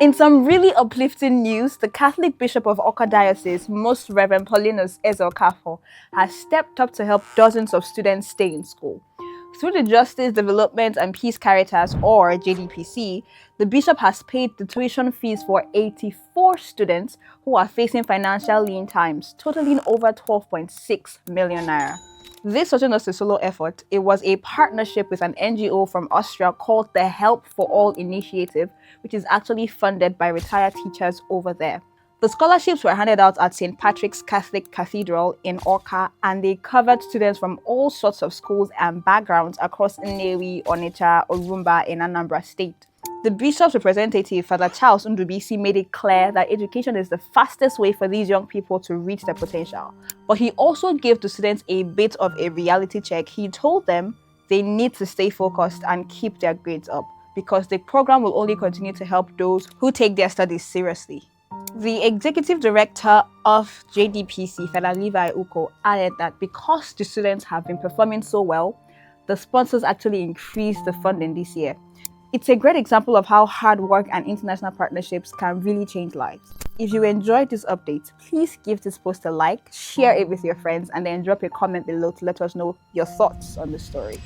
In some really uplifting news, the Catholic Bishop of Awka Diocese, Most Reverend Paulinus Ezeokafor, has stepped up to help dozens of students stay in school. Through the Justice, Development and Peace Caritas, or JDPC, the bishop has paid the tuition fees for 84 students who are facing financial lean times, totaling over 12.6 million naira. This wasn't just a solo effort, it was a partnership with an NGO from Austria called the Help for All Initiative, which is actually funded by retired teachers over there. The scholarships were handed out at St. Patrick's Catholic Cathedral in Awka, and they covered students from all sorts of schools and backgrounds across Nnewi, Onitsha, Orumba in Anambra State. The bishop's representative, Father Charles Ndubisi, made it clear that education is the fastest way for these young people to reach their potential. But he also gave the students a bit of a reality check. He told them they need to stay focused and keep their grades up, because the program will only continue to help those who take their studies seriously. The executive director of JDPC, Father Levi Uko, added that because the students have been performing so well, the sponsors actually increased the funding this year. It's a great example of how hard work and international partnerships can really change lives. If you enjoyed this update, please give this post a like, share it with your friends, and then drop a comment below to let us know your thoughts on the story.